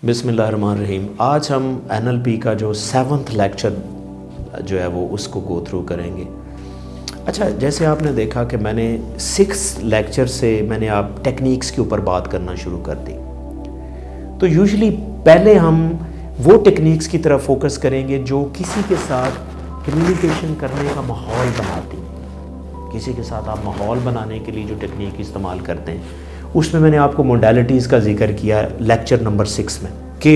بسم اللہ الرحمن الرحیم. آج ہم NLP کا جو 7th لیکچر جو ہے وہ اس کو گو تھرو کریں گے. اچھا، جیسے آپ نے دیکھا کہ میں نے 6 لیکچر سے میں نے آپ ٹیکنیکس کے اوپر بات کرنا شروع کر دی. تو یوزلی پہلے ہم وہ ٹیکنیکس کی طرف فوکس کریں گے جو کسی کے ساتھ کمیونیکیشن کرنے کا ماحول بناتی. کسی کے ساتھ آپ ماحول بنانے کے لیے جو ٹیکنیک استعمال کرتے ہیں، اس میں نے آپ کو موڈیلٹیز کا ذکر کیا لیکچر نمبر 6 میں، کہ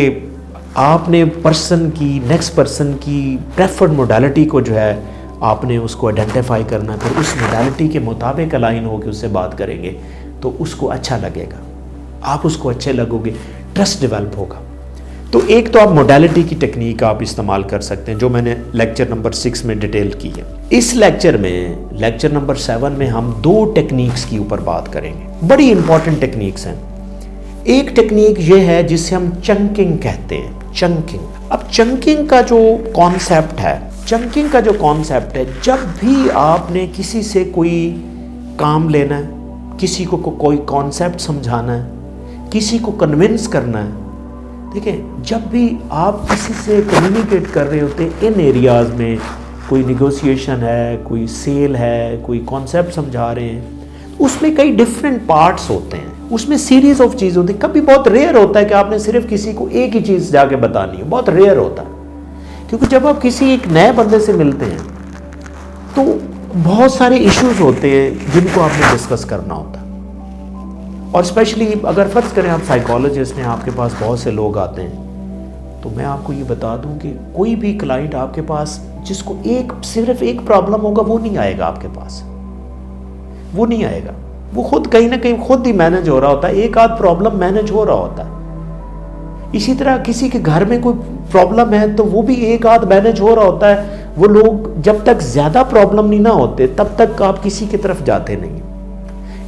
آپ نے نیکسٹ پرسن کی پریفرڈ موڈیلٹی کو جو ہے آپ نے اس کو آئیڈینٹیفائی کرنا ہے. پھر اس موڈیلٹی کے مطابق الائن ہو کے اس سے بات کریں گے تو اس کو اچھا لگے گا، آپ اس کو اچھے لگو گے، ٹرسٹ ڈیولپ ہوگا. تو ایک تو آپ موڈیلٹی کی ٹیکنیک آپ استعمال کر سکتے ہیں جو میں نے لیکچر نمبر 6 میں ڈیٹیل کی ہے. اس لیکچر میں لیکچر نمبر 7 میں ہم 2 ٹیکنیکس کی اوپر بات کریں گے. بڑی امپورٹنٹ ٹیکنیکس ہیں. ایک ٹیکنیک یہ ہے جسے ہم چنکنگ کہتے ہیں. چنکنگ. اب چنکنگ کا جو کانسیپٹ ہے، جب بھی آپ نے کسی سے کوئی کام لینا ہے، کسی کو کوئی کانسیپٹ سمجھانا ہے، کسی کو کنونس کرنا ہے، دیکھیں جب بھی آپ کسی سے کمیونیکیٹ کر رہے ہوتے ہیں ان ایریاز میں، کوئی نیگوسیشن ہے، کوئی سیل ہے، کوئی کانسیپٹ سمجھا رہے ہیں، اس میں کئی ڈیفرنٹ پارٹس ہوتے ہیں، اس میں سیریز آف چیز ہوتی ہے. کبھی بہت ریئر ہوتا ہے کہ آپ نے صرف کسی کو ایک ہی چیز جا کے بتانی ہے، بہت ریئر ہوتا ہے. کیونکہ جب آپ کسی ایک نئے بندے سے ملتے ہیں تو بہت سارے ایشوز ہوتے ہیں جن کو آپ نے ڈسکس کرنا ہوتا ہے. اور اسپیشلی اگر فرض کریں آپ سائیکالوجسٹ ہیں، آپ کے پاس بہت سے لوگ آتے ہیں، تو میں آپ کو یہ بتا دوں کہ کوئی بھی کلائنٹ آپ کے پاس جس کو صرف ایک پرابلم ہوگا وہ نہیں آئے گا آپ کے پاس. وہ نہیں آئے گا، وہ خود کہیں نہ کہیں خود ہی مینج ہو رہا ہوتا ہے، ایک آدھ پرابلم مینج ہو رہا ہوتا ہے. اسی طرح کسی کے گھر میں کوئی پرابلم ہے تو وہ بھی ایک آدھ مینج ہو رہا ہوتا ہے. وہ لوگ جب تک زیادہ پرابلم نہیں نہ ہوتے تب تک آپ کسی کی طرف جاتے نہیں.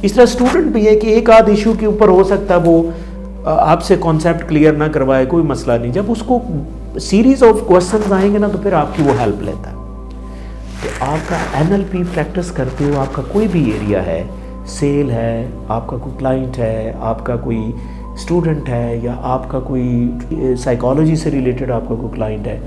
اس طرح اسٹوڈنٹ بھی ہے کہ ایک آدھ ایشو کے اوپر ہو سکتا ہے وہ آپ سے کانسیپٹ کلیئر نہ کروائے، کوئی مسئلہ نہیں. جب اس کو سیریز آف کوسچنز آئیں گے نا تو پھر آپ کی وہ ہیلپ لیتا ہے. تو آپ کا NLP پریکٹس کرتے ہو، آپ کا کوئی بھی ایریا ہے، سیل ہے، آپ کا کوئی کلائنٹ ہے، آپ کا کوئی اسٹوڈنٹ ہے، یا آپ کا کوئی سائیکالوجی سے ریلیٹڈ آپ کا کوئی کلائنٹ ہے،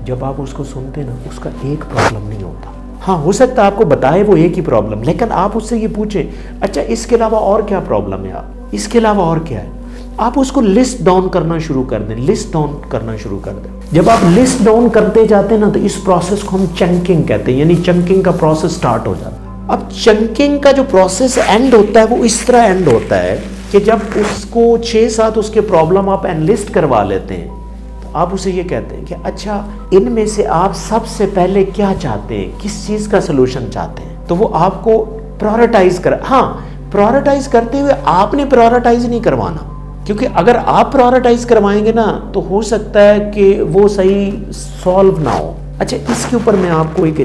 جب آپ اس کو سنتے نا اس کا ایک پرابلم نہیں ہوتا. ہاں، ہو سکتا ہے آپ کو بتائے وہ ایک ہی پرابلم، لیکن آپ اس سے یہ پوچھیں اچھا اس کے علاوہ اور کیا پرابلم ہے، آپ اس کے علاوہ اور کیا ہے، آپ اس کو لسٹ ڈاؤن کرنا شروع کر دیں. جب آپ لسٹ ڈاؤن کرتے جاتے ہیں نا تو اس پروسیس کو ہم چنکنگ کہتے ہیں، یعنی چنکنگ کا پروسیس سٹارٹ ہو جاتا ہے. اب چنکنگ کا جو پروسیس اینڈ ہوتا ہے وہ اس طرح اینڈ ہوتا ہے کہ جب اس کو 6-7 اس کے پرابلم آپ انلسٹ کروا لیتے ہیں تو آپ اسے یہ کہتے ہیں کہ اچھا ان میں سے آپ سب سے پہلے کیا چاہتے ہیں، کس چیز کا سلوشن چاہتے ہیں. تو وہ آپ کو پرائورٹائز کرتے ہوئے آپ نے پرائورٹائز نہیں کروانا، کیونکہ اگر آپ پرائورٹائز کروائیں گے نا تو ہو سکتا ہے کہ وہ صحیح سالو نہ ہو. اچھا، اس کے اوپر میں آپ کو ایک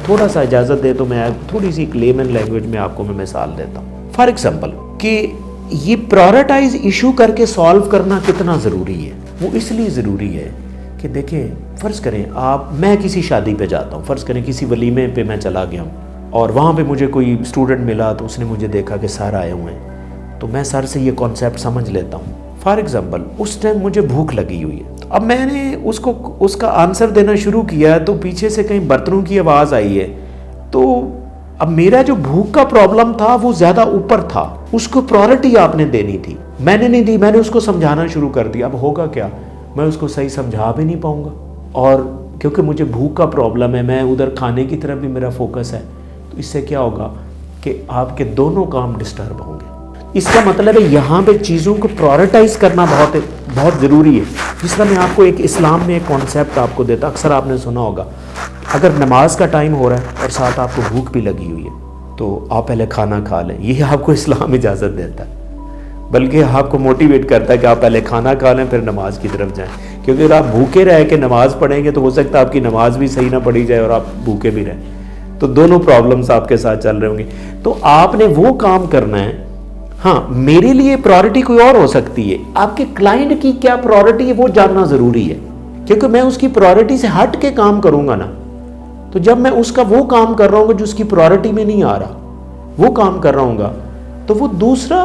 تھوڑا سا اجازت دے تو میں تھوڑی سی لیمن لینگویج میں آپ کو میں مثال دیتا ہوں. فار ایگزامپل کہ یہ پرائورٹائز ایشو کر کے سالو کرنا کتنا ضروری ہے. وہ اس لیے ضروری ہے کہ دیکھیں فرض کریں میں کسی شادی پہ جاتا ہوں، فرض کریں کسی ولیمے پہ میں چلا گیا ہوں اور وہاں پہ مجھے کوئی اسٹوڈنٹ ملا تو اس نے مجھے دیکھا کہ سر آئے ہوئے ہیں، تو میں سر سے یہ کانسیپٹ سمجھ لیتا ہوں. فار ایگزامپل اس ٹائم مجھے بھوک لگی ہوئی ہے، اب میں نے اس کا آنسر دینا شروع کیا ہے تو پیچھے سے کہیں برتنوں کی آواز آئی ہے. تو اب میرا جو بھوک کا پرابلم تھا وہ زیادہ اوپر تھا، اس کو پرائورٹی آپ نے دینی تھی، میں نے نہیں دی. میں نے اس کو سمجھانا شروع کر دیا. اب ہوگا کیا، میں اس کو صحیح سمجھا بھی نہیں پاؤں گا، اور کیونکہ مجھے بھوک کا پرابلم ہے، میں ادھر کھانے کی طرف بھی میرا فوکس ہے، تو اس سے کیا ہوگا کہ آپ کے دونوں کام ڈسٹرب ہوں گے. اس کا مطلب ہے یہاں پہ چیزوں کو پرائورٹائز کرنا بہت ضروری ہے. جس طرح میں آپ کو ایک اسلام میں ایک کانسیپٹ آپ کو دیتا، اکثر آپ نے سنا ہوگا، اگر نماز کا ٹائم ہو رہا ہے اور ساتھ آپ کو بھوک بھی لگی ہوئی ہے تو آپ پہلے کھانا کھا لیں. یہ آپ کو اسلام اجازت دیتا ہے، بلکہ آپ کو موٹیویٹ کرتا ہے کہ آپ پہلے کھانا کھا لیں پھر نماز کی طرف جائیں. کیونکہ اگر آپ بھوکے رہ کے نماز پڑھیں گے تو ہو سکتا ہے آپ کی نماز بھی صحیح نہ پڑھی جائے اور آپ بھوکے بھی رہیں، تو دونوں پرابلمس آپ کے ساتھ چل رہے ہوں گے. تو آپ نے وہ کام کرنا ہے. ہاں، میرے لیے پرائورٹی کوئی اور ہو سکتی ہے، آپ کے کلائنٹ کی کیا پرائورٹی ہے وہ جاننا ضروری ہے. کیونکہ میں اس کی پرائورٹی سے ہٹ کے کام کروں گا نا، تو جب میں اس کا وہ کام کر رہا ہوں گا جو اس کی پرائورٹی میں نہیں آ رہا، وہ کام کر رہا ہوں گا، تو وہ دوسرا